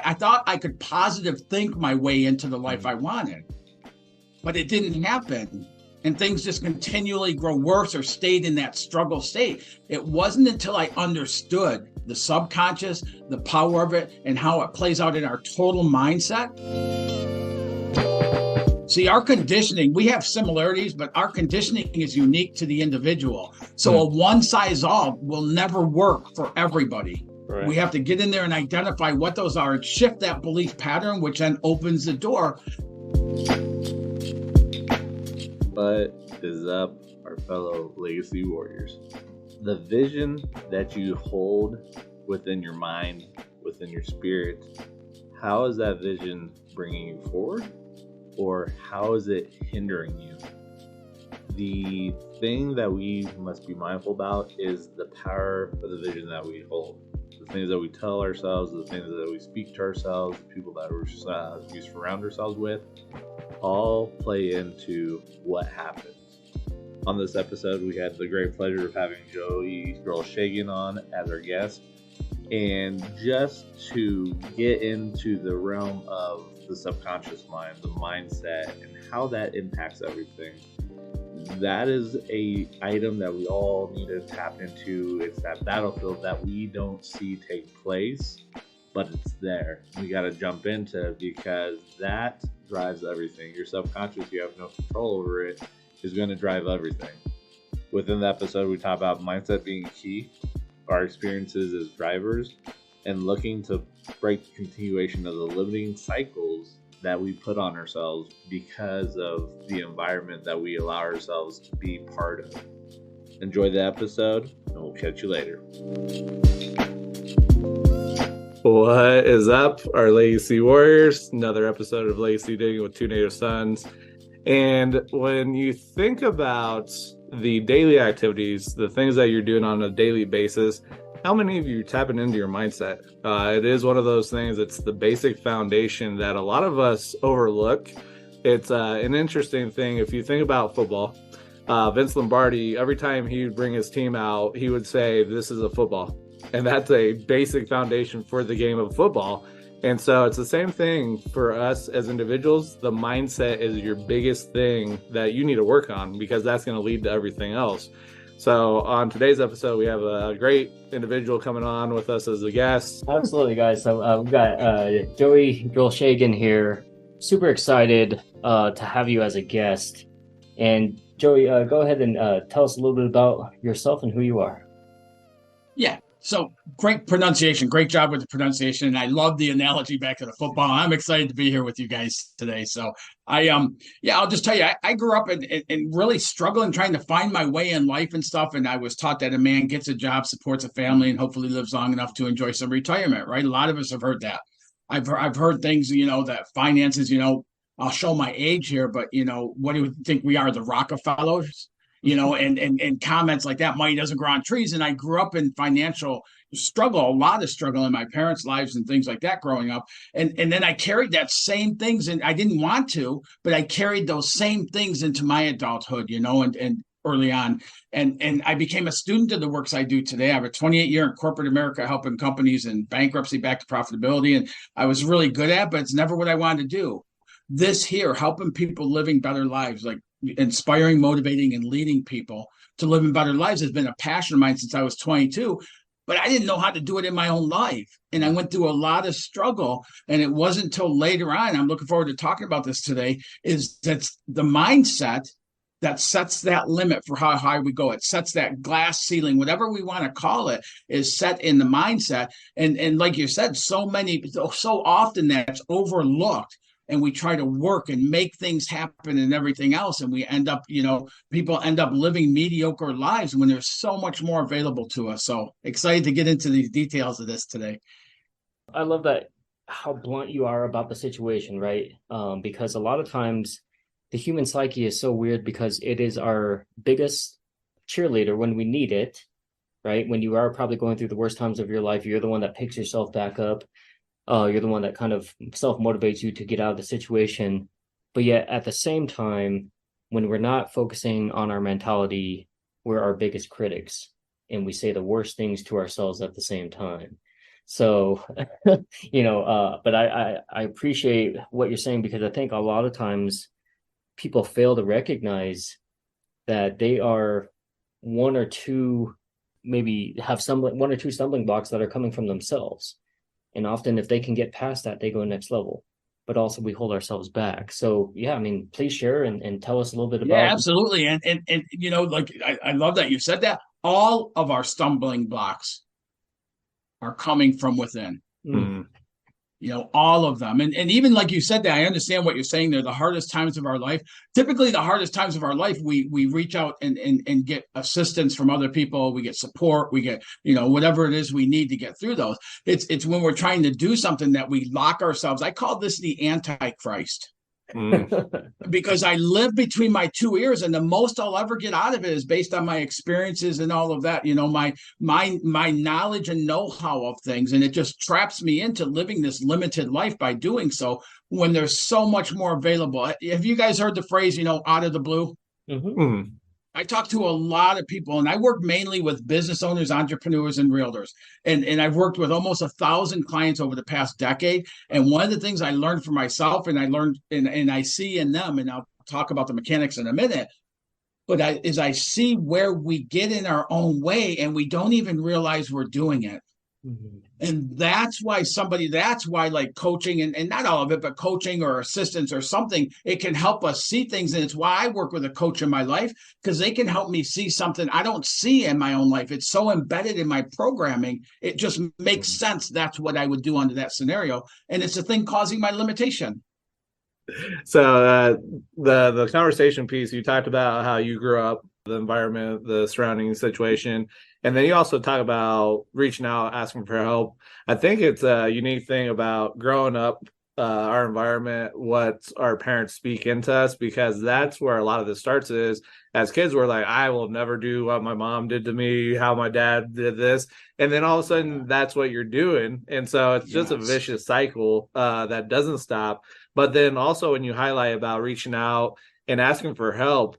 I thought I could positive think my way into the life I wanted, but it didn't happen. And things just continually grow worse or stayed in that struggle state. It wasn't until I understood the subconscious, the power of it, and how it plays out in our total mindset. See, our conditioning, we have similarities, but our conditioning is unique to the individual. So a one size all will never work for everybody. Right. We have to get in there and identify what those are and shift that belief pattern, which then opens the door. What is up, our fellow legacy warriors? The vision that you hold within your mind, within your spirit, how is that vision bringing you forward, or how is it hindering you? The thing that we must be mindful about is the power of the vision that we hold. The things that we tell ourselves, the things that we speak to ourselves, the people that we surround ourselves with, all play into what happens. On this episode, we had the great pleasure of having Joey Drolshagen on as our guest. And just to get into the realm of the subconscious mind, the mindset, and how that impacts everything, that is a item that we all need to tap into. It's that battlefield that we don't see take place, but it's there. We got to jump into it because that drives everything. Your subconscious, you have no control over it, is going to drive everything. Within the episode, we talk about mindset being key, our experiences as drivers, and looking to break the continuation of the limiting cycles that we put on ourselves because of the environment that we allow ourselves to be part of. Enjoy the episode, and we'll catch you later. What is up, our Legacy Warriors? Another episode of Legacy Digging with Two Native Sons. And when you think about the daily activities, the things that you're doing on a daily basis, how many of you tapping into your mindset? It is one of those things. It's the basic foundation that a lot of us overlook. It's an interesting thing. If you think about football, Vince Lombardi, every time he would bring his team out, he would say, "This is a football." And that's a basic foundation for the game of football. And so it's the same thing for us as individuals. The mindset is your biggest thing that you need to work on because that's going to lead to everything else. So on today's episode, we have a great individual coming on with us as a guest. Absolutely, guys. So we've got Joey Drolshagen here. Super excited to have you as a guest. And Joey, go ahead and tell us a little bit about yourself and who you are. Yeah. So great pronunciation. Great job with the pronunciation. And I love the analogy back to the football. I'm excited to be here with you guys today. So I'll just tell you, I grew up and really struggling, trying to find my way in life and stuff. And I was taught that a man gets a job, supports a family, and hopefully lives long enough to enjoy some retirement, right? A lot of us have heard that. I've heard things, that finances, I'll show my age here, but, what do you think we are, the Rockefellers? And comments like that, money doesn't grow on trees. And I grew up in financial struggle, a lot of struggle in my parents' lives and things like that growing up. And then I carried that same things, and I didn't want to, but I carried those same things into my adulthood, and early on. And I became a student of the works I do today. I have a 28-year in corporate America, helping companies in bankruptcy back to profitability. And I was really good at, but it's never what I wanted to do. This here, helping people living better lives, like inspiring, motivating, and leading people to live in better lives has been a passion of mine since I was 22, but I didn't know how to do it in my own life. And I went through a lot of struggle. And it wasn't until later on, I'm looking forward to talking about this today, is that's the mindset that sets that limit for how high we go. It sets that glass ceiling, whatever we want to call it, is set in the mindset. And like you said, so often that's overlooked. And we try to work and make things happen and everything else. And we end up, people end up living mediocre lives when there's so much more available to us. So excited to get into these details of this today. I love that, how blunt you are about the situation, right? Because a lot of times the human psyche is so weird because it is our biggest cheerleader when we need it, right? When you are probably going through the worst times of your life, you're the one that picks yourself back up. You're the one that kind of self-motivates you to get out of the situation. But yet at the same time, when we're not focusing on our mentality, we're our biggest critics and we say the worst things to ourselves at the same time. So, but I appreciate what you're saying, because I think a lot of times people fail to recognize that they are one or two, maybe have one or two stumbling blocks that are coming from themselves. And often if they can get past that, they go next level. But also we hold ourselves back. So yeah, I mean, please share and tell us a little bit Yeah, about. absolutely. And like I love that you said that. All of our stumbling blocks are coming from within. Mm. All of them. And even like you said that, I understand what you're saying there. The hardest times of our life, typically the hardest times of our life, we reach out and get assistance from other people. We get support. We get, whatever it is we need to get through those. It's when we're trying to do something that we lock ourselves. I call this the Antichrist. Because I live between my two ears, and the most I'll ever get out of it is based on my experiences and all of that. My knowledge and know-how of things, and it just traps me into living this limited life by doing so. When there's so much more available. Have you guys heard the phrase, out of the blue? Mm-hmm. I talk to a lot of people, and I work mainly with business owners, entrepreneurs, and realtors. And I've worked with almost 1,000 clients over the past decade. And one of the things I learned for myself, and I learned and I see in them, and I'll talk about the mechanics in a minute, but I see where we get in our own way and we don't even realize we're doing it. Mm-hmm. And that's why like coaching and not all of it, but coaching or assistance or something, it can help us see things. And it's why I work with a coach in my life, because they can help me see something I don't see in my own life. It's so embedded in my programming. It just makes sense. That's what I would do under that scenario. And it's a thing causing my limitation. So the conversation piece, you talked about how you grew up, the environment, the surrounding situation, and then you also talk about reaching out, asking for help. I think it's a unique thing about growing up, our environment, what our parents speak into us, because that's where a lot of this starts. Is as kids, we're like, I will never do what my mom did to me, how my dad did this, and then all of a sudden that's what you're doing, and so it's just a vicious cycle that doesn't stop. But then also when you highlight about reaching out and asking for help,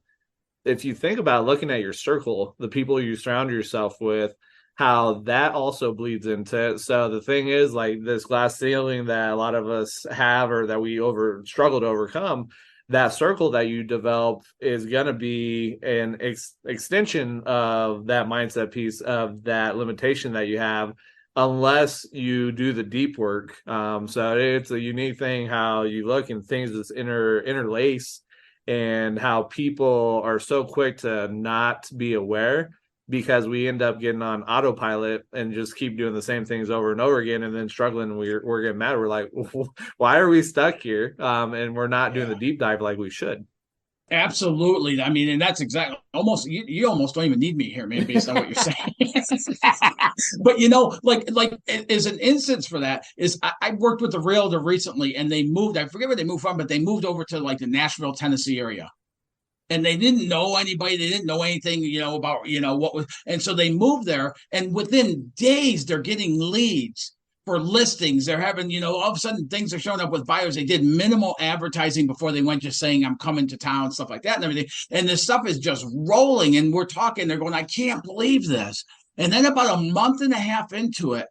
if you think about looking at your circle, the people you surround yourself with, how that also bleeds into it. So the thing is, like this glass ceiling that a lot of us have, or that we struggle to overcome, that circle that you develop is going to be an extension of that mindset piece, of that limitation that you have, unless you do the deep work. So it's a unique thing how you look and things just interlace, and how people are so quick to not be aware, because we end up getting on autopilot and just keep doing the same things over and over again, and then struggling. We're getting mad. We're like, why are we stuck here? And we're not doing the deep dive like we should. Absolutely. I mean, and that's exactly almost you almost don't even need me here, man, based on what you're saying. But like as an instance for that is I worked with a realtor recently, and they moved. I forget where they moved from, but they moved over to like the Nashville, Tennessee area. And they didn't know anybody. They didn't know anything, about, what was. And so they moved there, and within days, they're getting leads for listings. They're having, all of a sudden things are showing up with buyers. They did minimal advertising before they went, just saying, I'm coming to town, stuff like that and everything. And this stuff is just rolling. And we're talking, they're going, I can't believe this. And then about a month and a half into it,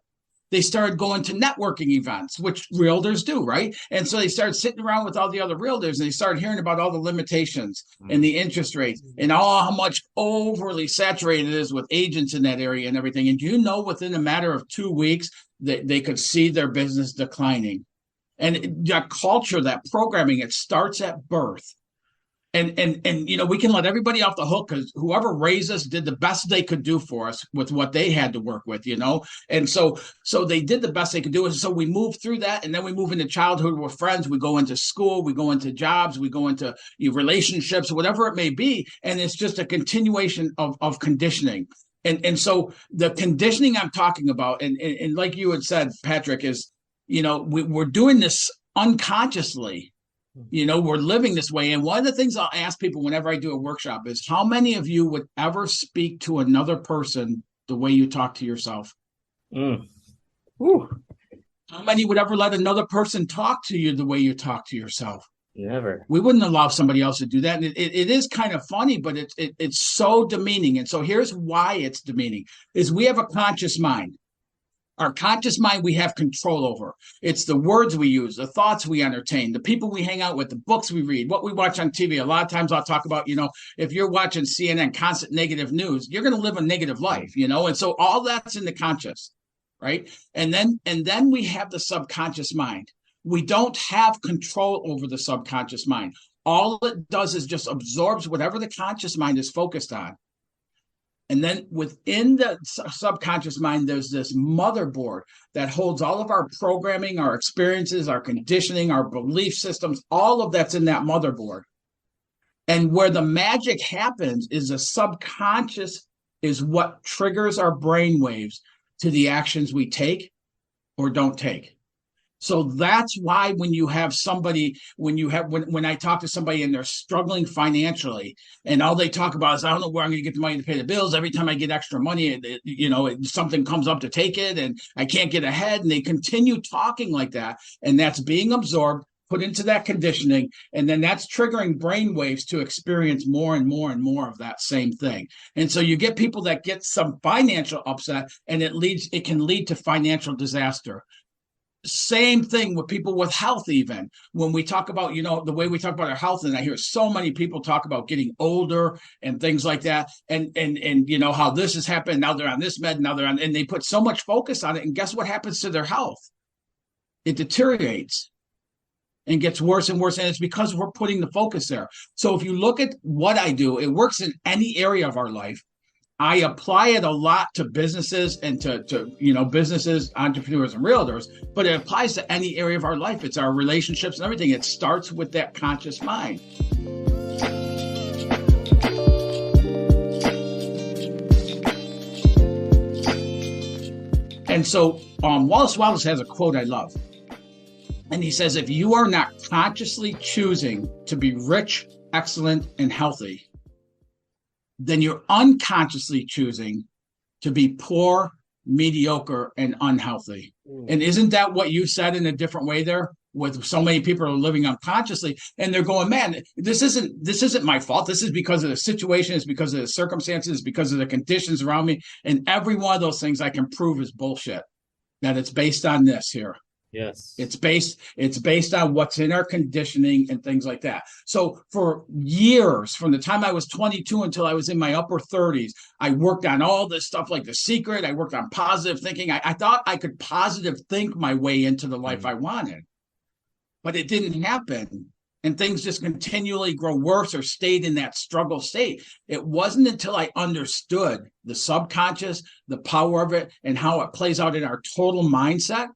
they started going to networking events, which realtors do, right? And so they started sitting around with all the other realtors, and they started hearing about all the limitations and the interest rates and how much overly saturated it is with agents in that area and everything. And within a matter of 2 weeks, they could see their business declining. And that culture, that programming, it starts at birth. And we can let everybody off the hook, because whoever raised us did the best they could do for us with what they had to work with, and so they did the best they could do. And so we move through that, and then we move into childhood with friends, we go into school, we go into jobs, we go into relationships, whatever it may be, and it's just a continuation of conditioning. And so the conditioning I'm talking about, and like you had said, Patrick, is we're doing this unconsciously. We're living this way. And one of the things I'll ask people whenever I do a workshop is, how many of you would ever speak to another person the way you talk to yourself? How many would ever let another person talk to you the way you talk to yourself? Never. We wouldn't allow somebody else to do that. And it is kind of funny, but it's so demeaning. And so here's why it's demeaning, is we have a conscious mind. Our conscious mind we have control over. It's the words we use, the thoughts we entertain, the people we hang out with, the books we read, what we watch on TV. A lot of times I'll talk about, if you're watching CNN, constant negative news, you're going to live a negative life, and so all that's in the conscious, right? And then we have the subconscious mind. We don't have control over the subconscious mind. All it does is just absorbs whatever the conscious mind is focused on. And then within the subconscious mind, there's this motherboard that holds all of our programming, our experiences, our conditioning, our belief systems, all of that's in that motherboard. And where the magic happens is the subconscious is what triggers our brain waves to the actions we take or don't take. So that's why when you have somebody, when I talk to somebody and they're struggling financially and all they talk about is, I don't know where I'm going to get the money to pay the bills. Every time I get extra money, something comes up to take it and I can't get ahead. And they continue talking like that. And that's being absorbed, put into that conditioning. And then that's triggering brain waves to experience more and more and more of that same thing. And so you get people that get some financial upset and it can lead to financial disaster. Same thing with people with health. Even when we talk about, the way we talk about our health, and I hear so many people talk about getting older and things like that, and how this has happened. Now they're on this med, now they're on, and they put so much focus on it. And guess what happens to their health? It deteriorates and gets worse and worse. And it's because we're putting the focus there. So if you look at what I do, it works in any area of our life. I apply it a lot to businesses and to businesses, entrepreneurs, and realtors, but it applies to any area of our life. It's our relationships and everything. It starts with that conscious mind. And so Wallace has a quote I love. And he says, if you are not consciously choosing to be rich, excellent, and healthy, then you're unconsciously choosing to be poor, mediocre, and unhealthy. And isn't that what you said in a different way there? With so many people are living unconsciously and they're going, man, this isn't my fault. This is because of the situation. It's because of the circumstances, it's because of the conditions around me. And every one of those things I can prove is bullshit, that it's based on this here. Yes. It's based on what's in our conditioning and things like that. So for years, from the time I was 22 until I was in my upper 30s, I worked on all this stuff like The Secret. I worked on positive thinking. I thought I could positive think my way into the life I wanted, but it didn't happen. And things just continually grow worse or stayed in that struggle state. It wasn't until I understood the subconscious, the power of it, and how it plays out in our total mindset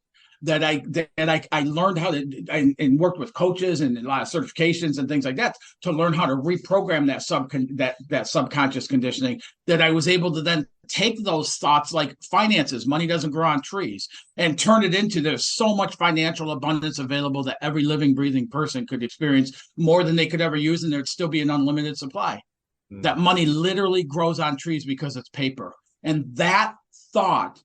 that I learned how to and worked with coaches and a lot of certifications and things like that to learn how to reprogram that subconscious conditioning, that I was able to then take those thoughts like finances, money doesn't grow on trees, and turn it into there's so much financial abundance available that every living, breathing person could experience more than they could ever use, and there'd still be an unlimited supply. That money literally grows on trees because it's paper. And that thought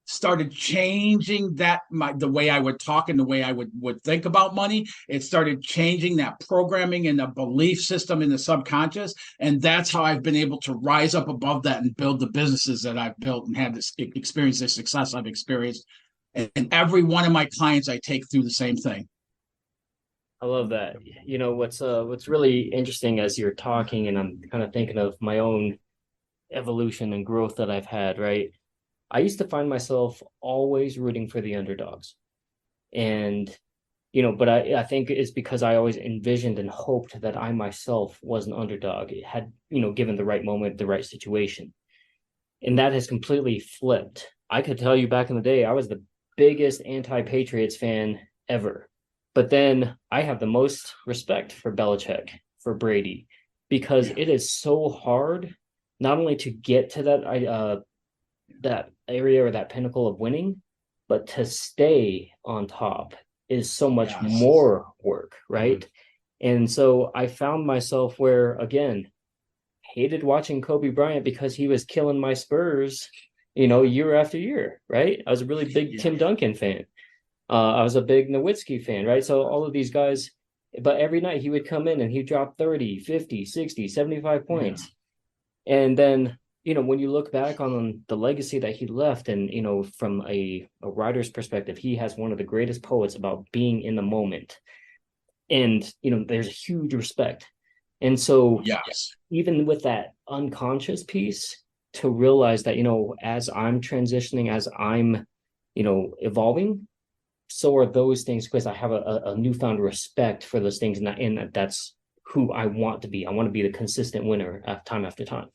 started changing the way I would talk and the way I would think about money. It started changing that programming and the belief system in the subconscious. And that's how I've been able to rise up above that and build the businesses that I've built and had this experience, the success I've experienced. And every one of my clients, I take through the same thing. I love that. What's really interesting as you're talking, and I'm kind of thinking of my own evolution and growth that I've had, right? I used to find myself always rooting for the underdogs. And, but I think it's because I always envisioned and hoped that I myself was an underdog. It had, given the right moment, the right situation. And that has completely flipped. I could tell you back in the day, I was the biggest anti-Patriots fan ever. But then I have the most respect for Belichick, for Brady, because it is so hard not only to get to that area or that pinnacle of winning, but to stay on top is so much more work, right? Mm-hmm. And so I found myself where, again, hated watching Kobe Bryant because he was killing my Spurs, year after year, right? I was a really big Tim Duncan fan. I was a big Nowitzki fan, right? So all of these guys, but every night he would come in and he'd drop 30, 50, 60, 75 points. Yeah. And then when you look back on the legacy that he left, and from a writer's perspective, he has one of the greatest poets about being in the moment. And there's a huge respect. And so Yes. even with that unconscious piece, to realize that as I'm transitioning, as I'm evolving, so are those things, because I have a newfound respect for those things, and that's who I want to be. I want to be the consistent winner time after time.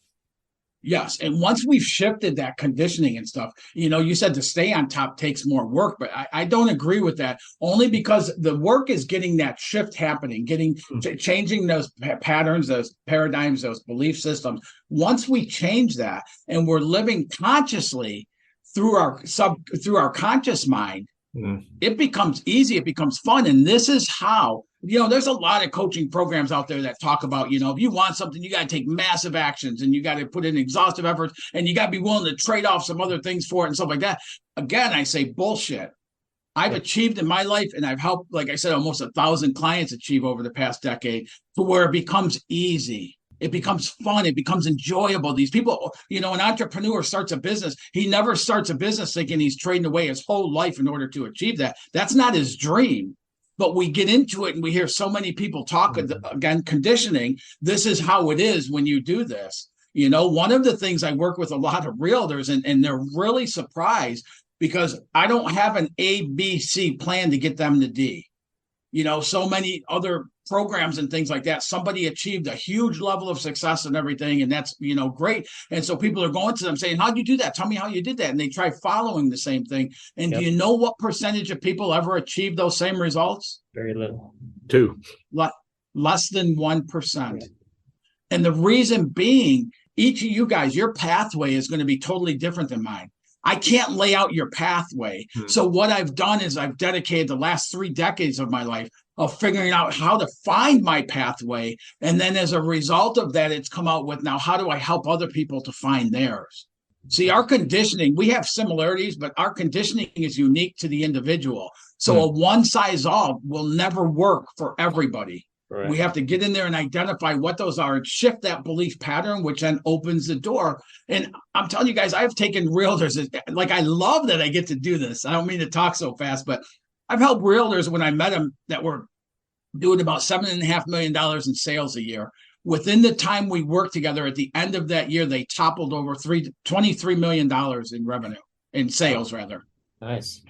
Yes. And once we've shifted that conditioning and stuff, you said to stay on top takes more work, but I don't agree with that, only because the work is getting that shift happening, changing those patterns, those paradigms, those belief systems. Once we change that and we're living consciously through our conscious mind, it becomes easy. It becomes fun. And this is how, there's a lot of coaching programs out there that talk about, if you want something, you got to take massive actions and you got to put in exhaustive efforts and you got to be willing to trade off some other things for it and stuff like that. Again, I say bullshit. I've achieved in my life, and I've helped, like I said, almost 1,000 clients achieve over the past decade, to where it becomes easy. It becomes fun. It becomes enjoyable. These people, an entrepreneur starts a business. He never starts a business thinking he's trading away his whole life in order to achieve that. That's not his dream. But we get into it and we hear so many people talk, again, conditioning. This is how it is when you do this. One of the things, I work with a lot of realtors, and they're really surprised because I don't have an A, B, C plan to get them to D. So many other programs and things like that, somebody achieved a huge level of success and everything, and that's great. And so people are going to them saying, how'd you do that? Tell me how you did that. And they try following the same thing. And do you know what percentage of people ever achieve those same results? Very little. 2. Less than 1%. And the reason being, each of you guys, your pathway is going to be totally different than mine. I can't lay out your pathway. So what I've done is I've dedicated the last 3 decades of my life of figuring out how to find my pathway. And then as a result of that, it's come out with, now, how do I help other people to find theirs? See, our conditioning, we have similarities, but our conditioning is unique to the individual. So a one size all will never work for everybody. Right. We have to get in there and identify what those are and shift that belief pattern, which then opens the door. And I'm telling you guys, I've taken realtors, like, I love that I get to do this. I don't mean to talk so fast, but I've helped realtors when I met them that were doing about $7.5 million in sales a year. Within the time we worked together, at the end of that year, they toppled over $23 million in revenue, in sales, rather. Nice.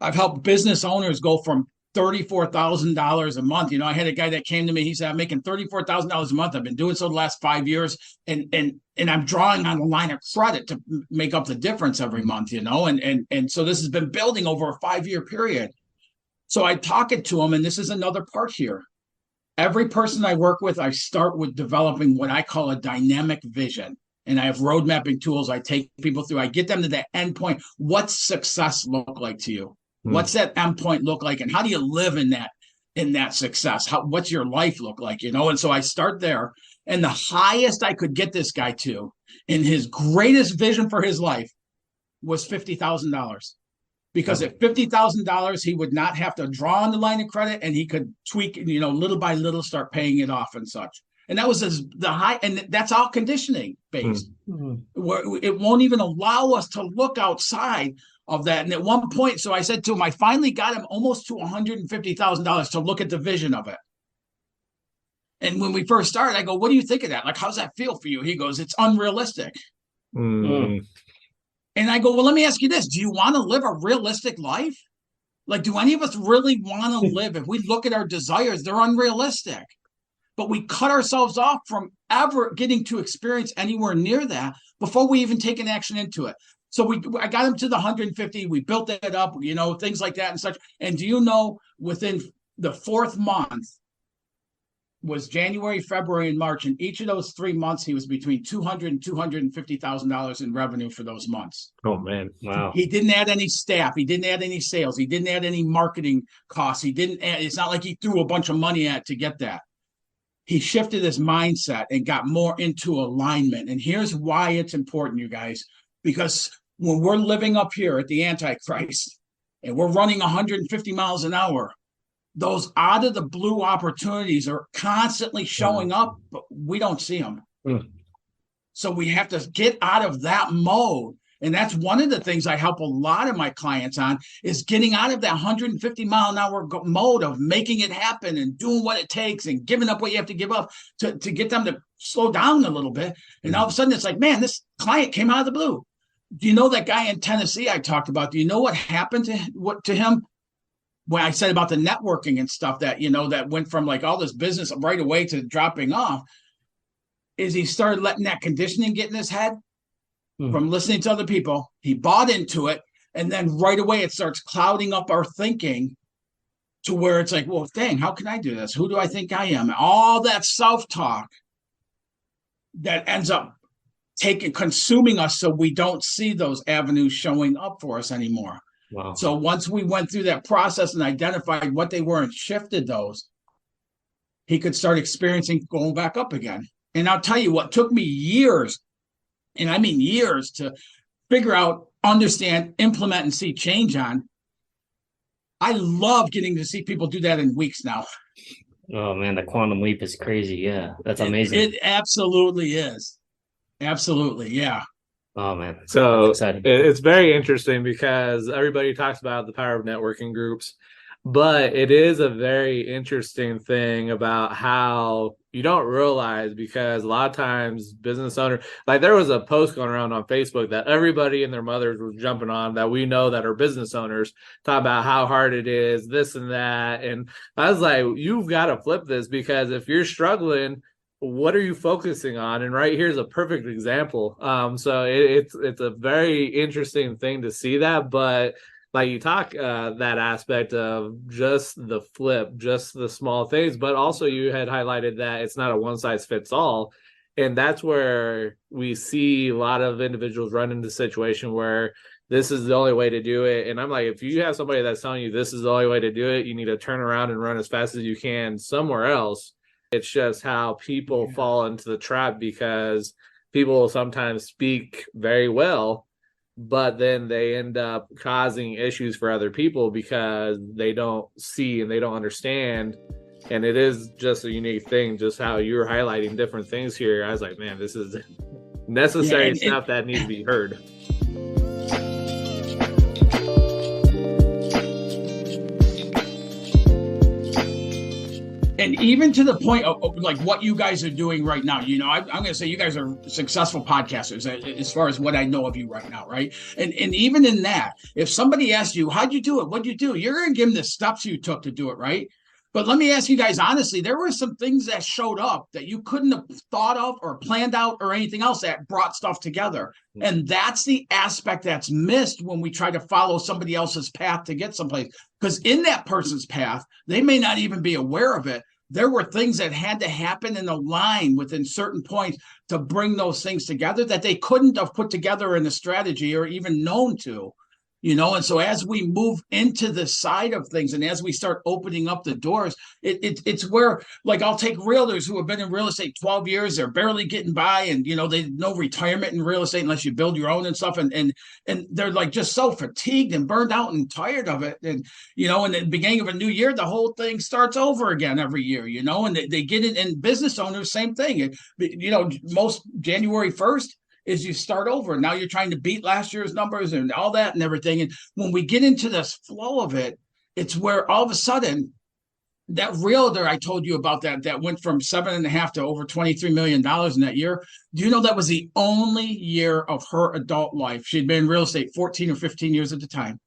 I've helped business owners go from $34,000 a month. I had a guy that came to me. He said, I'm making $34,000 a month. I've been doing so the last 5 years, and I'm drawing on a line of credit to make up the difference every month. And so this has been building over a 5-year period. So I talk it to him, and this is another part here. Every person I work with, I start with developing what I call a dynamic vision. And I have road mapping tools I take people through. I get them to that end point. What's success look like to you? What's that end point look like? And how do you live in that success? What's your life look like? And so I start there. And the highest I could get this guy to in his greatest vision for his life was $50,000. Because at $50,000, he would not have to draw on the line of credit, and he could tweak, little by little, start paying it off and such. And that was the high, and that's all conditioning based. Where it won't even allow us to look outside of that. And at one point, so I said to him, I finally got him almost to $150,000 to look at the vision of it. And when we first started, I go, what do you think of that? Like, how's that feel for you? He goes, it's unrealistic. And I go, well, let me ask you this. Do you want to live a realistic life? Like, do any of us really want to live? If we look at our desires, they're unrealistic. But we cut ourselves off from ever getting to experience anywhere near that before we even take an action into it. So I got him to the 150. We built that up, things like that and such. And do you know, within the 4th month was January, February, and March. And each of those 3 months, he was between $200,000 and $250,000 in revenue for those months. Oh, man. Wow. He didn't add any staff. He didn't add any sales. He didn't add any marketing costs. It's not like he threw a bunch of money at it to get that. He shifted his mindset and got more into alignment. And here's why it's important, you guys, because when we're living up here at the Antichrist and we're running 150 miles an hour, those out of the blue opportunities are constantly showing up, but we don't see them. So we have to get out of that mode. And that's one of the things I help a lot of my clients on, is getting out of that 150-mile-an-hour mode of making it happen and doing what it takes and giving up what you have to give up to get them to slow down a little bit. And all of a sudden it's like, man, this client came out of the blue. Do you know that guy in Tennessee I talked about? Do you know what happened to him? When I said about the networking and stuff that, that went from like all this business right away to dropping off, is he started letting that conditioning get in his head from listening to other people. He bought into it. And then right away it starts clouding up our thinking to where it's like, well, dang, how can I do this? Who do I think I am? All that self-talk that ends up consuming us, so we don't see those avenues showing up for us anymore. Wow. So once we went through that process and identified what they were and shifted those, he could start experiencing going back up again. And I'll tell you what took me years, and I mean years, to figure out, understand, implement, and see change on. I love getting to see people do that in weeks now. Oh man, the quantum leap is crazy. Yeah, that's amazing. It absolutely is. Absolutely, yeah. Oh man, So that's exciting. it's very interesting because everybody talks about the power of networking groups, but it is a very interesting thing about how you don't realize, because a lot of times business owners, like there was a post going around on Facebook that everybody and their mothers were jumping on that we know that are business owners, talk about how hard it is, this and that. And I was like, you've got to flip this, because if you're struggling, what are you focusing on? And right here's a perfect example. So it's a very interesting thing to see that, but like you talk that aspect of just the flip, just the small things, but also you had highlighted that it's not a one size fits all. And that's where we see a lot of individuals run into a situation where this is the only way to do it. And I'm like, if you have somebody that's telling you this is the only way to do it, you need to turn around and run as fast as you can somewhere else. It's just how people fall into the trap, because people sometimes speak very well, but then they end up causing issues for other people because they don't see and they don't understand. And it is just a unique thing, just how you're highlighting different things here. I was like, man, this is necessary stuff that needs to be heard. And even to the point of like what you guys are doing right now, I'm going to say you guys are successful podcasters as far as what I know of you right now, right? And even in that, if somebody asks you, how'd you do it? What'd you do? You're going to give them the steps you took to do it, right? But let me ask you guys honestly, there were some things that showed up that you couldn't have thought of or planned out or anything else that brought stuff together. And that's the aspect that's missed when we try to follow somebody else's path to get someplace. Because in that person's path, they may not even be aware of it. There were things that had to happen and align within certain points to bring those things together that they couldn't have put together in a strategy or even known to. And so as we move into the side of things and as we start opening up the doors, it's where, like, I'll take realtors who have been in real estate 12 years, they're barely getting by, and, they no retirement in real estate unless you build your own and stuff. And they're like just so fatigued and burned out and tired of it. And, in the beginning of a new year, the whole thing starts over again every year, and they get it. And business owners, same thing. Most January 1st, is you start over. Now you're trying to beat last year's numbers and all that and everything. And when we get into this flow of it, it's where all of a sudden that realtor I told you about that went from 7.5 to over $23 million in that year. Do you know that was the only year of her adult life? She'd been in real estate 14 or 15 years at the time.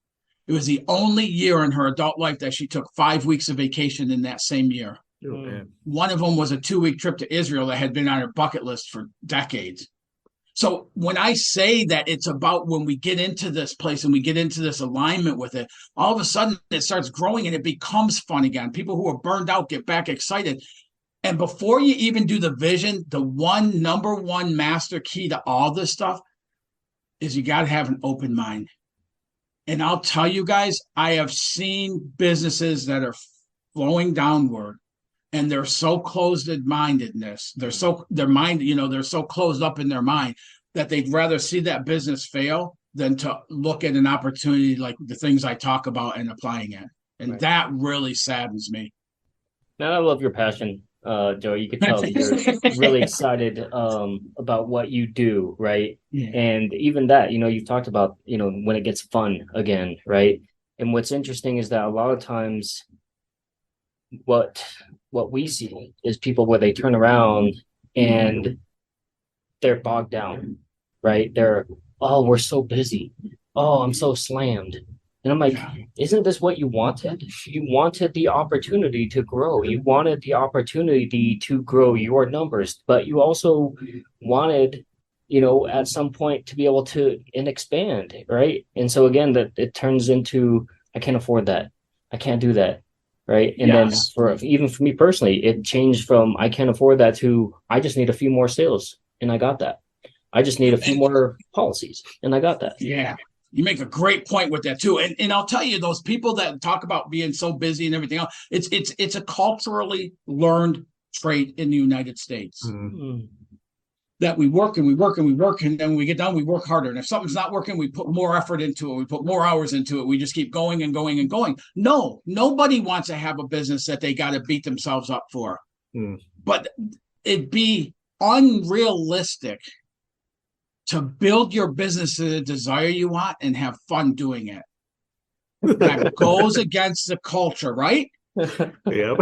It was the only year in her adult life that she took 5 weeks of vacation in that same year. Oh, one of them was a 2-week trip to Israel that had been on her bucket list for decades. So when I say that it's about when we get into this place and we get into this alignment with it, all of a sudden it starts growing and it becomes fun again. People who are burned out get back excited. And before you even do the vision, the number one master key to all this stuff is you got to have an open mind. And I'll tell you guys, I have seen businesses that are flowing downward. And they're so closed-mindedness. They're so closed up in their mind that they'd rather see that business fail than to look at an opportunity like the things I talk about and applying it. And that really saddens me. Now I love your passion Joe, you could tell that you're really excited about what you do, right? Yeah. And even that, you've talked about, when it gets fun again, right? And what's interesting is that a lot of times what we see is people where they turn around and they're bogged down, right? Oh, we're so busy. Oh, I'm so slammed. And I'm like, isn't this what you wanted? You wanted the opportunity to grow. You wanted the opportunity to grow your numbers, but you also wanted, at some point to be able to and expand, right? And so again, that it turns into, I can't afford that. I can't do that. Right. And then even for me personally, it changed from I can't afford that to I just need a few more sales. And I got that. I just need a few more policies. And I got that. Yeah. You make a great point with that too. And I'll tell you, those people that talk about being so busy and everything else, it's a culturally learned trait in the United States. Mm-hmm. That we work and we work and we work, and then when we get done, we work harder. And if something's not working, we put more effort into it. We put more hours into it. We just keep going and going and going. No, nobody wants to have a business that they got to beat themselves up for. But it'd be unrealistic to build your business to the desire you want and have fun doing it. That goes against the culture, right? Yep.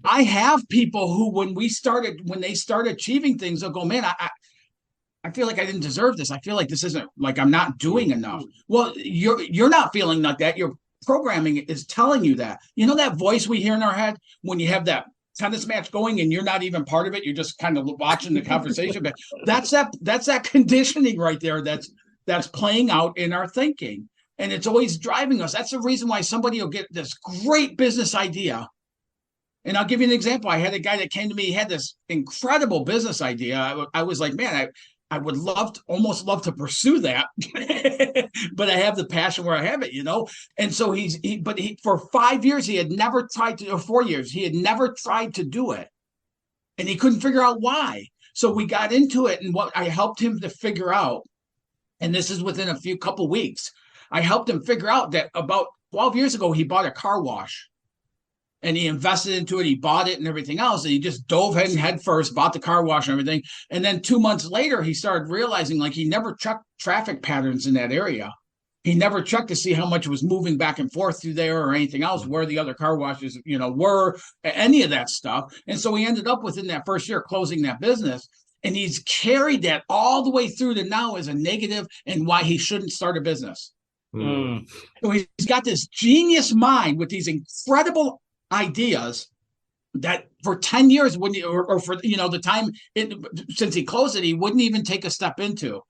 I have people who, when they start achieving things, they'll go, man, I feel like I didn't deserve this. I feel like this isn't, like I'm not doing enough. Well, you're not feeling like that. Your programming is telling you that. You know that voice we hear in our head when you have that tennis match going and you're not even part of it. You're just kind of watching the conversation. But that's that conditioning right there. That's playing out in our thinking. And it's always driving us. That's the reason why somebody will get this great business idea. And I'll give you an example. I had a guy that came to me, he had this incredible business idea. I was like, man, I would almost love to pursue that, but I have the passion where I have it, And so but for 5 years, he had never tried to, or 4 years, he had never tried to do it. And he couldn't figure out why. So we got into it, and what I helped him to figure out, and this is within a couple weeks, I helped him figure out that about 12 years ago, he bought a car wash. And he invested into it. He bought it and everything else. And he just dove in head first, bought the car wash and everything. And then 2 months later, he started realizing like he never checked traffic patterns in that area. He never checked to see how much was moving back and forth through there or anything else, where the other car washes, were, any of that stuff. And so he ended up within that first year closing that business. And he's carried that all the way through to now as a negative and why he shouldn't start a business. So he's got this genius mind with these incredible ideas that for 10 years wouldn't, or for the time since he closed it, he wouldn't even take a step into.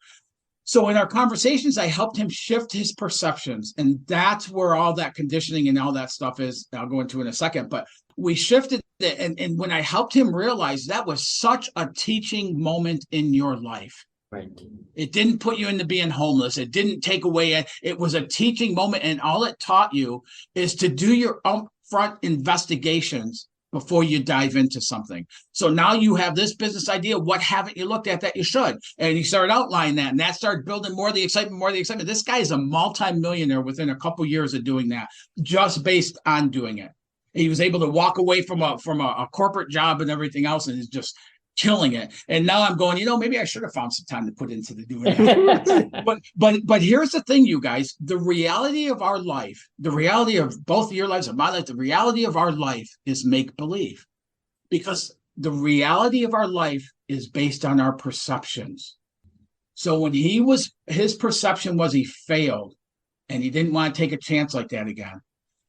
So in our conversations, I helped him shift his perceptions, and that's where all that conditioning and all that stuff is. I'll go into in a second, but we shifted it, and when I helped him realize that was such a teaching moment in your life. Right. It didn't put you into being homeless. It didn't take away. It was a teaching moment, and all it taught you is to do your upfront investigations before you dive into something. So now you have this business idea. What haven't you looked at that you should? And he started outlining that, and that started building more of the excitement, This guy is a multimillionaire within a couple years of doing that, just based on doing it. He was able to walk away from a corporate job and everything else, and is just killing it. And now I'm going, maybe I should have found some time to put into the doing that. but here's the thing, you guys, the reality of our life, the reality of both of your lives and my life, the reality of our life is make believe, because the reality of our life is based on our perceptions. So when his perception was he failed and he didn't want to take a chance like that again.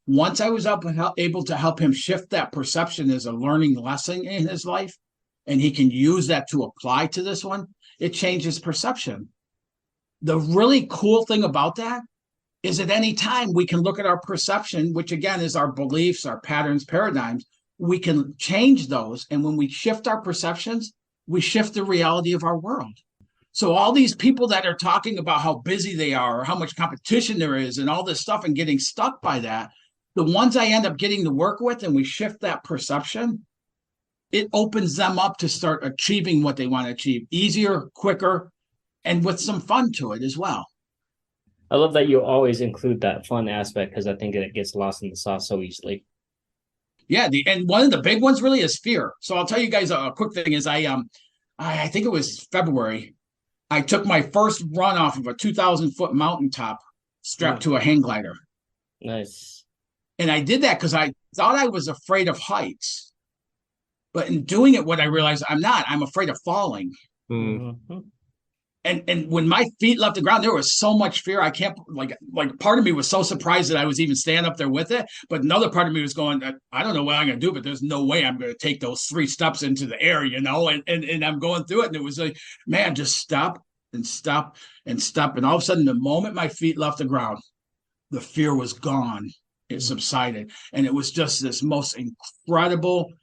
Once I was able to help him shift that perception as a learning lesson in his life, and he can use that to apply to this one, it changes perception. The really cool thing about that is at any time we can look at our perception, which again is our beliefs, our patterns, paradigms. We can change those. And when we shift our perceptions, we shift the reality of our world. So all these people that are talking about how busy they are or how much competition there is and all this stuff and getting stuck by that, the ones I end up getting to work with and we shift that perception, it opens them up to start achieving what they want to achieve easier, quicker, and with some fun to it as well. I love that you always include that fun aspect, because I think it gets lost in the sauce so easily. Yeah, and one of the big ones really is fear. So I'll tell you guys a quick thing is I think it was February. I took my first run off of a 2,000-foot mountaintop strapped to a hang glider. Nice. And I did that because I thought I was afraid of heights. But in doing it, what I realized I'm not. I'm afraid of falling. Mm-hmm. And when my feet left the ground, there was so much fear. I can't like part of me was so surprised that I was even standing up there with it. But another part of me was going, I don't know what I'm going to do, but there's no way I'm going to take those 3 steps into the air, you know. And I'm going through it, and it was like, man, just stop and stop and stop. And all of a sudden, the moment my feet left the ground, the fear was gone. It subsided, and it was just this most incredible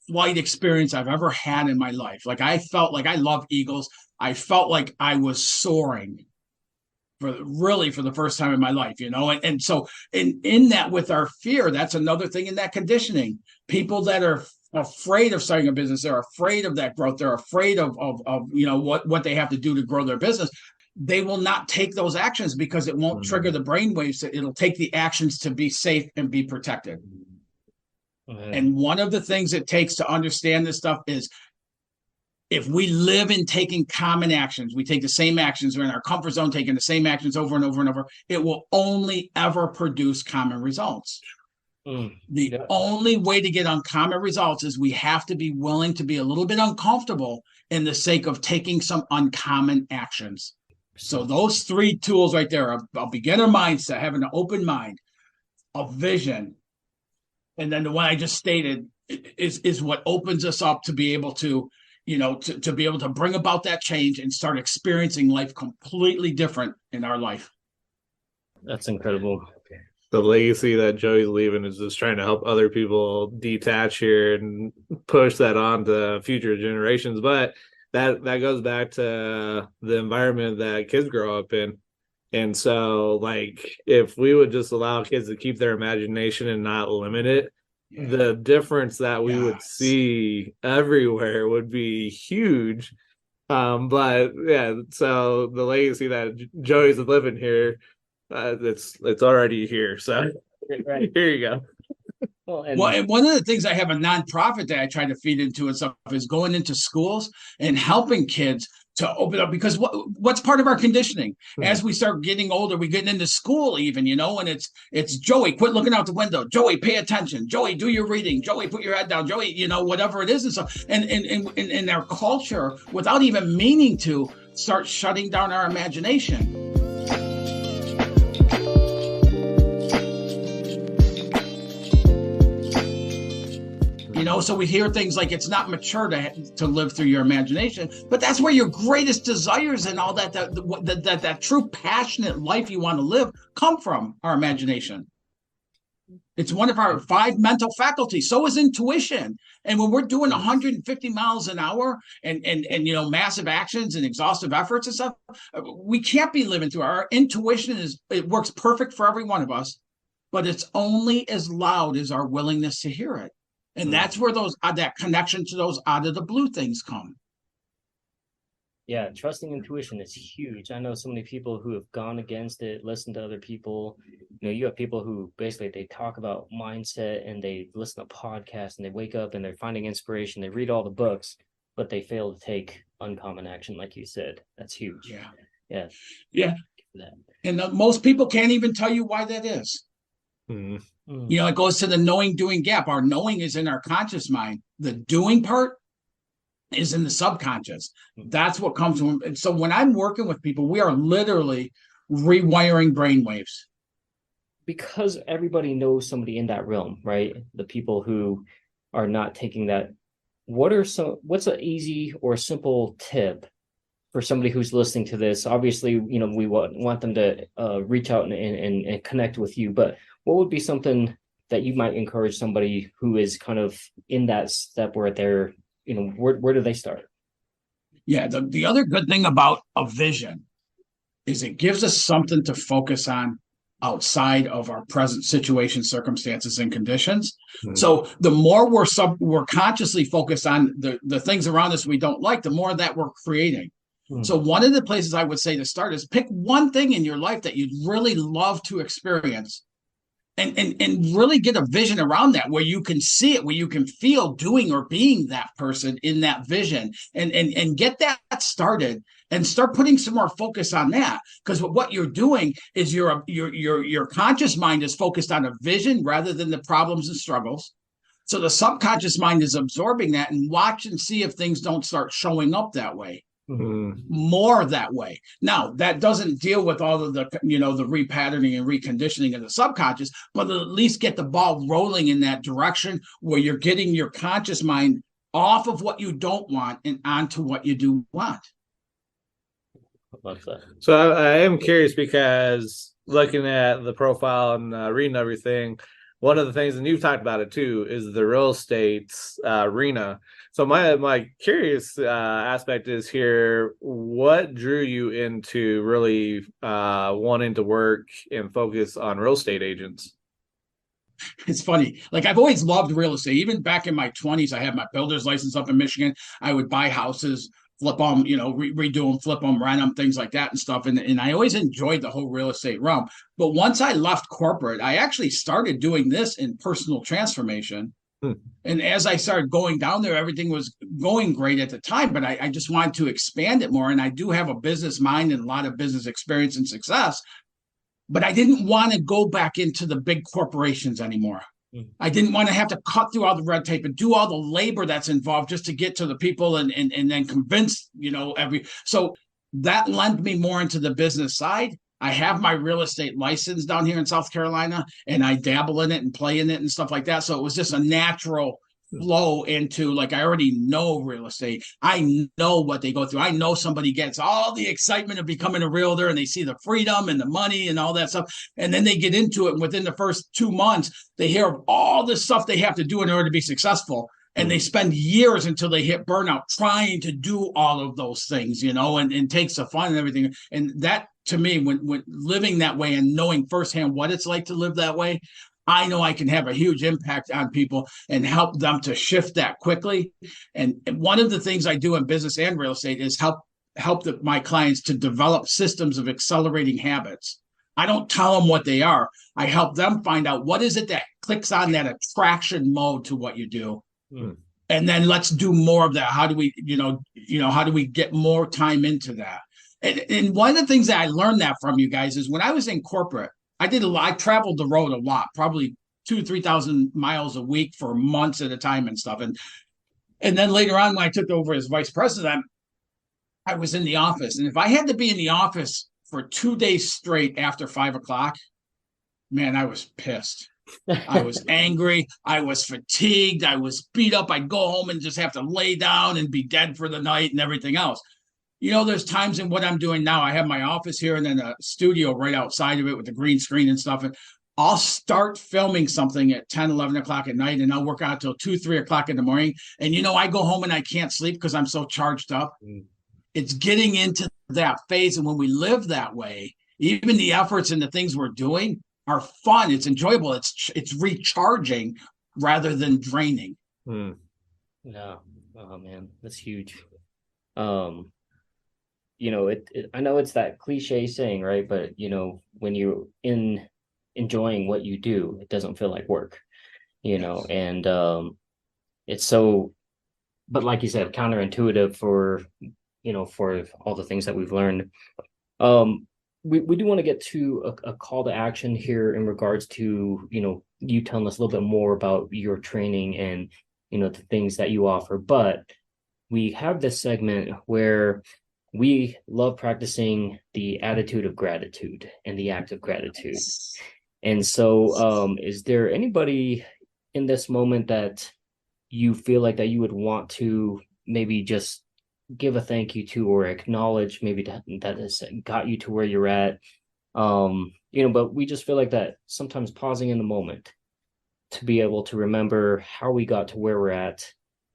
flight experience I've ever had in my life. Like I felt like I love eagles. I felt like I was soaring for the first time in my life, you know? And so in that with our fear, that's another thing in that conditioning. People that are afraid of starting a business, they're afraid of that growth. They're afraid of you know, what they have to do to grow their business. They will not take those actions because it won't trigger the brainwaves. It'll take the actions to be safe and be protected. And one of the things it takes to understand this stuff is if we live in taking common actions, we take the same actions, we're in our comfort zone, taking the same actions over and over and over, it will only ever produce common results. The only way to get uncommon results is we have to be willing to be a little bit uncomfortable in the sake of taking some uncommon actions. So those 3 tools right there, a beginner mindset, having an open mind, a vision, and then the one I just stated is what opens us up to be able to, you know, to be able to bring about that change and start experiencing life completely different in our life. That's incredible. The legacy that Joey's leaving is just trying to help other people detach here and push that on to future generations. But that goes back to the environment that kids grow up in. And so, like, if we would just allow kids to keep their imagination and not limit it, the difference that we would see everywhere would be huge. But yeah, so the legacy that Joey's living here, it's already here. So here you go. Well, and one of the things I have a nonprofit that I try to feed into and stuff is going into schools and helping kids to open up, because what's part of our conditioning as we start getting older, we getting into school even, you know, and it's Joey, quit looking out the window. Joey, pay attention. Joey, do your reading. Joey, put your head down. Joey, you know, whatever it is. And so, and in our culture, without even meaning to, start shutting down our imagination. You know, so we hear things like it's not mature to live through your imagination, but that's where your greatest desires and all that true passionate life you want to live come from, our imagination. It's one of our 5 mental faculties. So is intuition. And when we're doing 150 miles an hour and you know, massive actions and exhaustive efforts and stuff, we can't be living through our intuition. It works perfect for every one of us, but it's only as loud as our willingness to hear it. And that's where that connection to those out of the blue things come. Yeah, trusting intuition is huge. I know so many people who have gone against it, listened to other people. You know, you have people who basically they talk about mindset and they listen to podcasts and they wake up and they're finding inspiration. They read all the books, but they fail to take uncommon action, like you said. That's huge. Yeah. And most people can't even tell you why that is. You know, it goes to the knowing doing gap. Our knowing is in our conscious mind. The doing part is in the subconscious. That's what comes from. And so when I'm working with people, we are literally rewiring brainwaves. Because everybody knows somebody in that realm, right? The people who are not taking that. What's an easy or simple tip for somebody who's listening to this? Obviously, you know, we want them to reach out and connect with you, but what would be something that you might encourage somebody who is kind of in that step where they're, you know, where do they start? Yeah, the other good thing about a vision is it gives us something to focus on outside of our present situation, circumstances, and conditions. So the more we're consciously focused on the things around us we don't like, the more that we're creating. So one of the places I would say to start is pick one thing in your life that you'd really love to experience and really get a vision around that where you can see it, where you can feel doing or being that person in that vision, and get that started and start putting some more focus on that. Because what you're doing is your conscious mind is focused on a vision rather than the problems and struggles. So the subconscious mind is absorbing that and watch and see if things don't start showing up that way. Mm-hmm. More that way. Now, that doesn't deal with all of the, the repatterning and reconditioning of the subconscious, but at least get the ball rolling in that direction where you're getting your conscious mind off of what you don't want and onto what you do want. So I am curious, because looking at the profile and reading everything, one of the things, and you've talked about it too, is the real estate arena. So my curious aspect is here, what drew you into really wanting to work and focus on real estate agents? It's funny. Like, I've always loved real estate. Even back in my 20s, I had my builder's license up in Michigan. I would buy houses, flip them, redo them, flip them, rent them, things like that and stuff. And I always enjoyed the whole real estate realm. But once I left corporate, I actually started doing this in personal transformation. And as I started going down there, everything was going great at the time, but I just wanted to expand it more. And I do have a business mind and a lot of business experience and success, but I didn't want to go back into the big corporations anymore. I didn't want to have to cut through all the red tape and do all the labor that's involved just to get to the people and then convince, so that lent me more into the business side. I have my real estate license down here in South Carolina, and I dabble in it and play in it and stuff like that. So it was just a natural flow into, like, I already know real estate. I know what they go through. I know somebody gets all the excitement of becoming a realtor and they see the freedom and the money and all that stuff. And then they get into it. And within the first 2 months, they hear of all this stuff they have to do in order to be successful. And they spend years until they hit burnout trying to do all of those things, and takes the fun and everything. And that, to me, when living that way and knowing firsthand what it's like to live that way, I know I can have a huge impact on people and help them to shift that quickly. And one of the things I do in business and real estate is help my clients to develop systems of accelerating habits. I don't tell them what they are. I help them find out what is it that clicks on that attraction mode to what you do. And then let's do more of that. How do we, how do we get more time into that? And one of the things that I learned that from you guys is when I was in corporate, I traveled the road a lot, probably 2,000 to 3,000 miles a week for months at a time and stuff. And then later on, when I took over as vice president, I was in the office. And if I had to be in the office for 2 days straight after 5 o'clock, man, I was pissed. I was angry. I was fatigued. I was beat up. I'd go home and just have to lay down and be dead for the night and everything else. There's times in what I'm doing now. I have my office here and then a studio right outside of it with the green screen and stuff. And I'll start filming something at 10, 11 o'clock at night, and I'll work out till 2, 3 o'clock in the morning. And, I go home and I can't sleep because I'm so charged up. It's getting into that phase. And when we live that way, even the efforts and the things we're doing are fun. It's enjoyable. It's recharging rather than draining. Yeah. Oh man, that's huge. I know it's that cliche saying, right? But when you're enjoying what you do, it doesn't feel like work. And it's so, but like you said, counterintuitive for all the things that we've learned. We do want to get to a call to action here in regards to, you telling us a little bit more about your training and, the things that you offer. But we have this segment where we love practicing the attitude of gratitude and the act of gratitude. And so is there anybody in this moment that you feel like that you would want to maybe just give a thank you to or acknowledge maybe that has got you to where you're at? But we just feel like that sometimes pausing in the moment to be able to remember how we got to where we're at.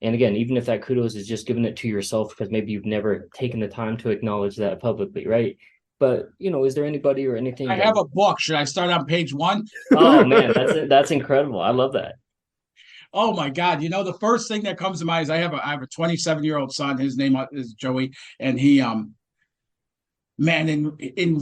And again, even if that kudos is just giving it to yourself because maybe you've never taken the time to acknowledge that publicly, right? But, is there anybody or anything? I have a book. Should I start on page 1? Oh, man, that's incredible. I love that. Oh my God. The first thing that comes to mind is I have a 27-year-old son. His name is Joey. And he, in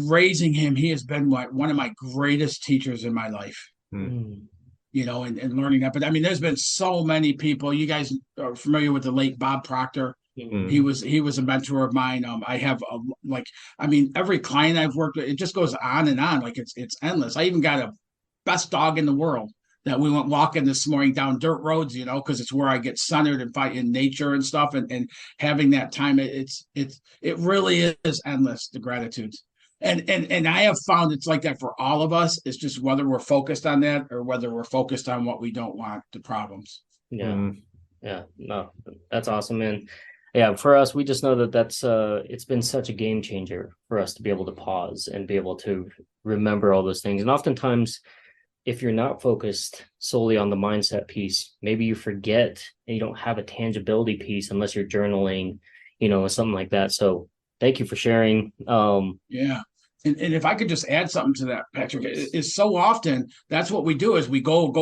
raising him, he has been one of my greatest teachers in my life. And learning that. But I mean, there's been so many people. You guys are familiar with the late Bob Proctor. He was a mentor of mine. I have every client I've worked with, it just goes on and on. Like it's endless. I even got a best dog in the world that we went walking this morning down dirt roads, because it's where I get centered and fight in nature and stuff, and having that time. It really is endless, the gratitudes. And I have found it's like that for all of us. It's just whether we're focused on that or whether we're focused on what we don't want, the problems. Yeah. Yeah. No, that's awesome, man. Yeah. For us, we just know that's it's been such a game changer for us to be able to pause and be able to remember all those things. And oftentimes, if you're not focused solely on the mindset piece, maybe you forget and you don't have a tangibility piece unless you're journaling, something like that. So thank you for sharing. Yeah. And if I could just add something to that, Patrick, is so often that's what we do is we go,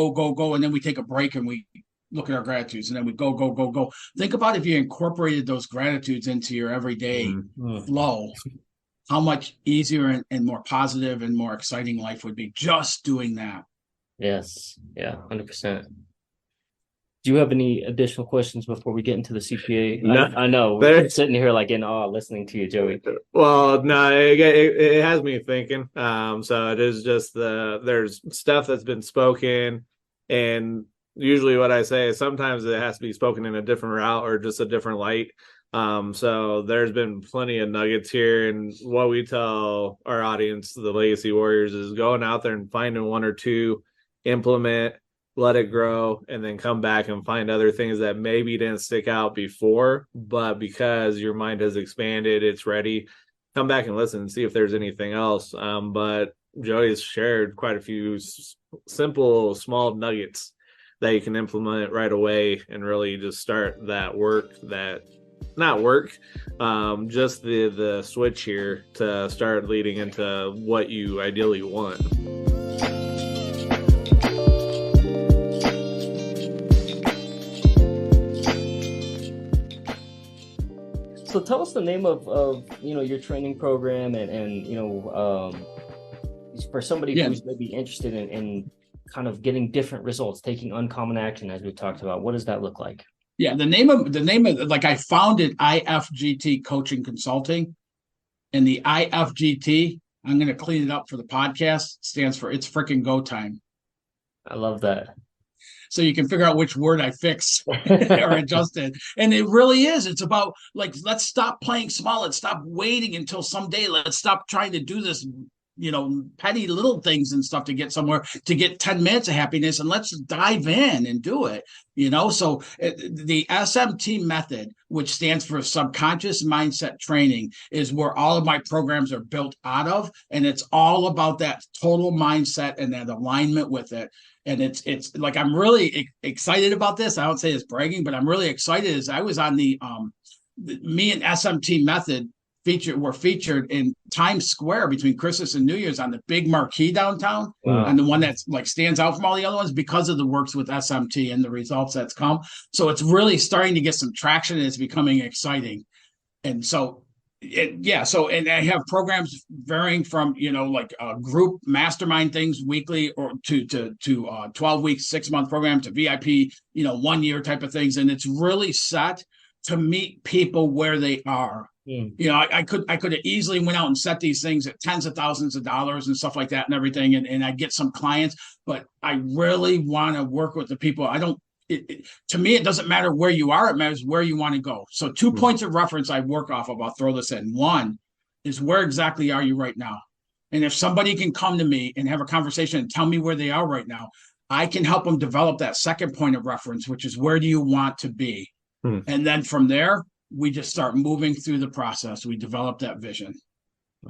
and then we take a break and we look at our gratitudes, and then we go. Think about if you incorporated those gratitudes into your everyday flow, how much easier and more positive and more exciting life would be just doing that. Yes. Yeah, 100%. Do you have any additional questions before we get into the CPA? No, I know we're sitting here like in awe listening to you, Joey. Well, no, it has me thinking. So it is just there's stuff that's been spoken, and usually what I say is sometimes it has to be spoken in a different route or just a different light. So there's been plenty of nuggets here, and what we tell our audience, the Legacy Warriors, is going out there and finding one or two, implement, let it grow, and then come back and find other things that maybe didn't stick out before, but because your mind has expanded, it's ready. Come back and listen and see if there's anything else. But Joey's shared quite a few simple, small nuggets that you can implement right away and really just start that just the switch here to start leading into what you ideally want. So tell us the name of your training program and for somebody who's maybe interested in kind of getting different results, taking uncommon action, as we talked about. What does that look like? Yeah, the name of like I founded IFGT Coaching Consulting, and the IFGT, I'm going to clean it up for the podcast, stands for It's Frickin' Go Time. I love that. So you can figure out which word I fixed or adjusted. And it really is. It's about let's stop playing small. Let's stop waiting until someday. Let's stop trying to do this, petty little things and stuff to get somewhere, to get 10 minutes of happiness, and let's dive in and do it. So the SMT method, which stands for subconscious mindset training, is where all of my programs are built out of. And it's all about that total mindset and that alignment with it. And it's like, I'm really excited about this. I don't say it's bragging, but I'm really excited as I was on me and SMT method were featured in Times Square between Christmas and New Year's on the big marquee downtown. Wow. And the one that's stands out from all the other ones because of the works with SMT and the results that's come. So it's really starting to get some traction, and it's becoming exciting. And so and I have programs varying from group mastermind things weekly or to 12 weeks, 6-month program to VIP 1 year type of things, and it's really set to meet people where they are. I could have easily went out and set these things at tens of thousands of dollars and stuff like that and everything, and I get some clients, but I really want to work with the people. To me, it doesn't matter where you are. It matters where you want to go. So 2 points of reference I work off of, I'll throw this in. One is, where exactly are you right now? And if somebody can come to me and have a conversation and tell me where they are right now, I can help them develop that second point of reference, which is, where do you want to be? And then from there, we just start moving through the process. We develop that vision.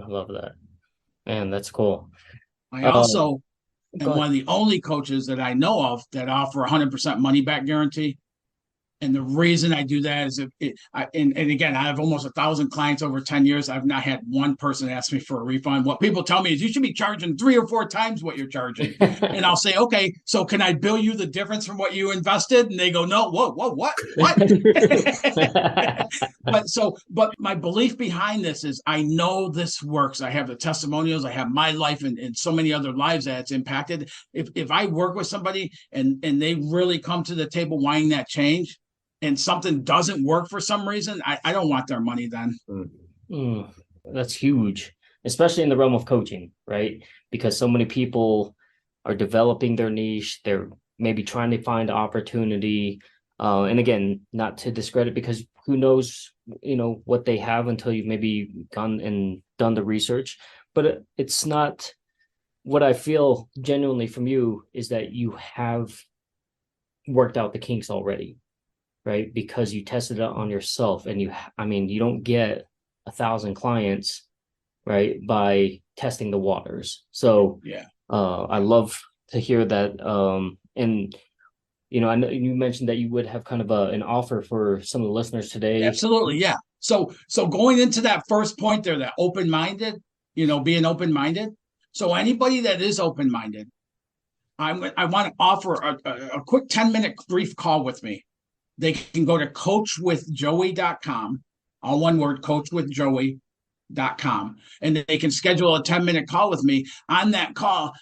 I love that. Man, that's cool. I also am one of the only coaches that I know of that offer 100% money back guarantee. And the reason I do that is, and again, I have almost 1,000 clients over 10 years. I've not had one person ask me for a refund. What people tell me is, you should be charging 3 or 4 times what you're charging. And I'll say, okay, so can I bill you the difference from what you invested? And they go, no, whoa, what? But my belief behind this is, I know this works. I have the testimonials. I have my life and so many other lives that it's impacted. If I work with somebody and they really come to the table wanting that change, and something doesn't work for some reason, I don't want their money then. That's huge, especially in the realm of coaching, right? Because so many people are developing their niche. They're maybe trying to find opportunity. And again, not to discredit, because who knows, what they have until you've maybe gone and done the research. But it's not, what I feel genuinely from you is that you have worked out the kinks already, right? Because you tested it on yourself, and you don't get 1,000 clients, right, by testing the waters. So yeah, I love to hear that. And I know you mentioned that you would have kind of an offer for some of the listeners today. Absolutely, yeah. So going into that first point there, that open-minded, being open-minded. So anybody that is open-minded, I want to offer a quick 10-minute brief call with me. They can go to coachwithjoey.com, all one word, coachwithjoey.com, and they can schedule a 10-minute call with me. On that call,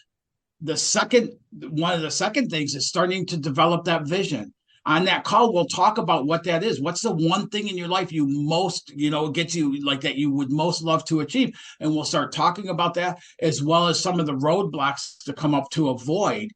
one of the second things is starting to develop that vision. On that call, we'll talk about what that is. What's the one thing in your life you most, gets you like that you would most love to achieve? And we'll start talking about that, as well as some of the roadblocks to come up to avoid,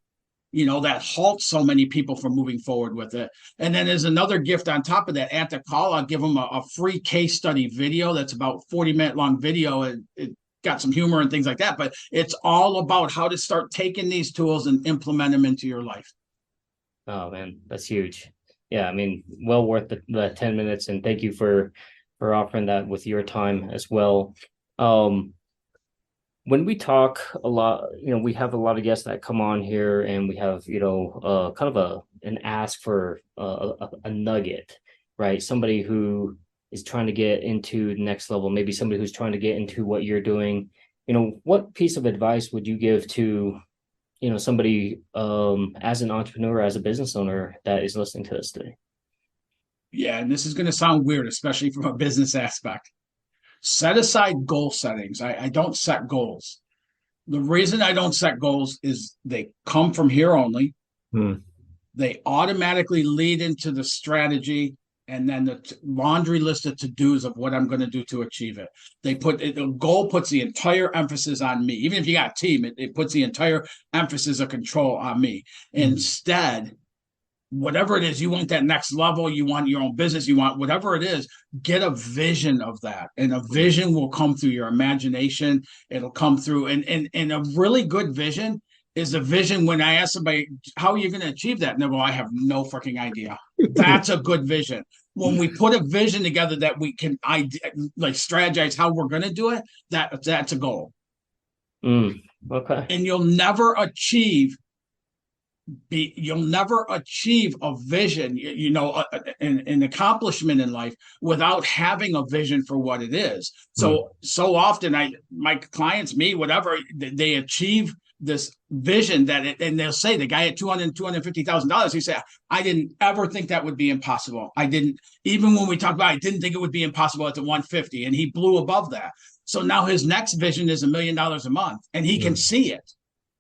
that halts so many people from moving forward with it. And then there's another gift on top of that. At the call, I'll give them a free case study video that's about 40-minute long video. And it got some humor and things like that, but it's all about how to start taking these tools and implement them into your life. Oh man, that's huge. Yeah, well worth the 10 minutes, and thank you for offering that with your time as well. When we talk a lot, we have a lot of guests that come on here, and we have, kind of an ask for a nugget, right? Somebody who is trying to get into the next level, maybe somebody who's trying to get into what you're doing. What piece of advice would you give to, somebody as an entrepreneur, as a business owner that is listening to this today? Yeah, and this is going to sound weird, especially from a business aspect. Set aside goal settings. I don't set goals. The reason I don't set goals is they come from here only. They automatically lead into the strategy and then the laundry list of to-dos of what I'm going to do to achieve it. The goal puts the entire emphasis on me. Even if you got a team, it puts the entire emphasis of control on me. Instead, whatever it is, you want that next level, you want your own business, you want whatever it is, get a vision of that. And a vision will come through your imagination. It'll come through. And a really good vision is a vision when I ask somebody, how are you going to achieve that? And they go, I have no freaking idea. That's a good vision. When we put a vision together that we can strategize how we're going to do it, that's a goal. Okay. And you'll never achieve a vision, an accomplishment in life without having a vision for what it is. So often my clients, me, whatever, they achieve this vision and they'll say, the guy at $250,000, he said, I didn't ever think that would be impossible. Even when we talked about, I didn't think it would be impossible at the 150, and he blew above that. So now his next vision is $1 million a month, and he can see it.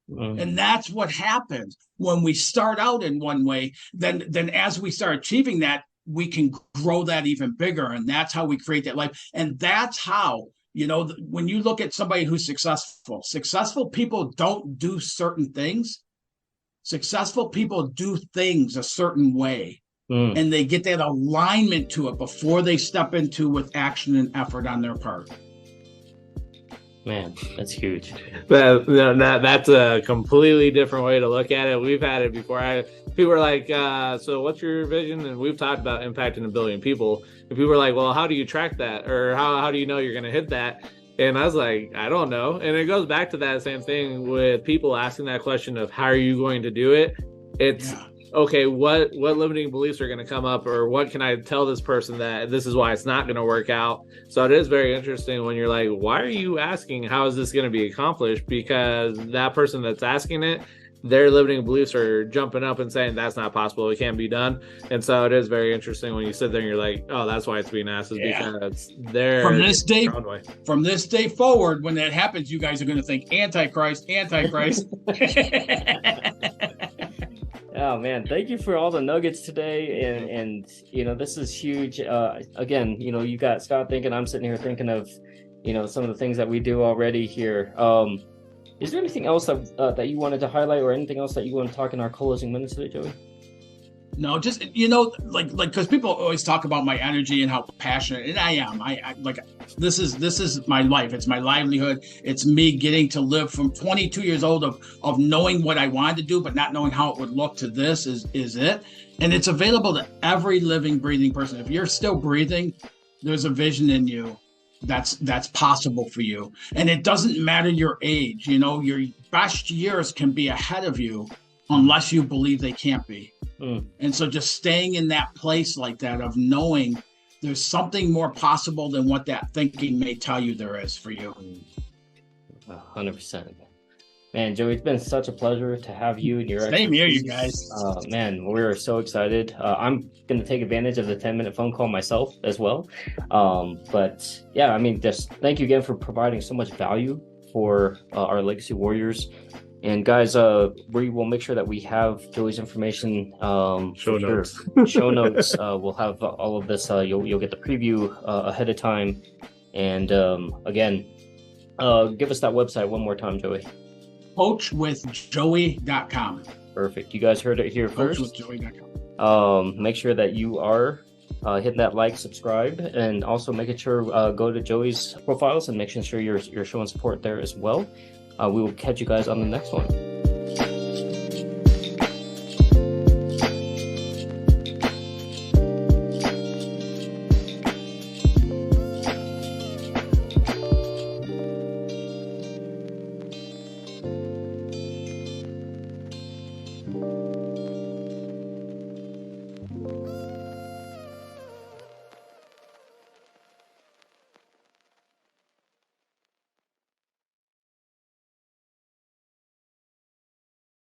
And that's what happens when we start out in one way. Then as we start achieving that, we can grow that even bigger. And that's how we create that life. And that's how, when you look at somebody who's successful people don't do certain things. Successful people do things a certain way. And they get that alignment to it before they step into with action and effort on their part. Man, that's huge. That's a completely different way to look at it. We've had it before. People are like, so what's your vision? And we've talked about impacting 1 billion people. And people are like, well, how do you track that? Or how do you know you're going to hit that? And I was like, I don't know. And it goes back to that same thing with people asking that question of how are you going to do it? okay, what limiting beliefs are going to come up, or what can I tell this person that this is why it's not going to work out? So it is very interesting when you're like, why are you asking how is this going to be accomplished? Because that person that's asking it, their limiting beliefs are jumping up and saying that's not possible, it can't be done. And so it is very interesting when you sit there and you're like, oh, that's why it's being asked, is because they're from this day forward, when that happens, you guys are going to think Antichrist. Oh man, thank you for all the nuggets today, and you know, this is huge. Again, you know, you got Scott thinking, I'm sitting here thinking of, you know, some of the things that we do already here. Is there anything else that you wanted to highlight, or anything else that you want to talk in our closing minutes today, Joey? No, just, you know, like because people always talk about my energy and how passionate, and I am. I like, this is my life. It's my livelihood. It's me getting to live from 22 years old of knowing what I wanted to do, but not knowing how it would look, to this is it. And it's available to every living, breathing person. If you're still breathing, there's a vision in you that's possible for you. And it doesn't matter your age. You know, your best years can be ahead of you unless you believe they can't be. And so just staying in that place like that of knowing there's something more possible than what that thinking may tell you there is for you. 100%. Man, Joey, it's been such a pleasure to have you and your Same here, you guys. Man, we're so excited. I'm going to take advantage of the 10-minute phone call myself as well. But yeah, I mean, just thank you again for providing so much value for our Legacy Warriors. And guys, we will make sure that we have Joey's information. Show notes. Show notes. We'll have all of this. You'll get the preview ahead of time. And again, give us that website one more time, Joey. Coachwithjoey.com. Perfect. You guys heard it here first. Coachwithjoey.com. Make sure that you are hitting that like, subscribe, and also making sure go to Joey's profiles and making sure you're showing support there as well. We will catch you guys on the next one.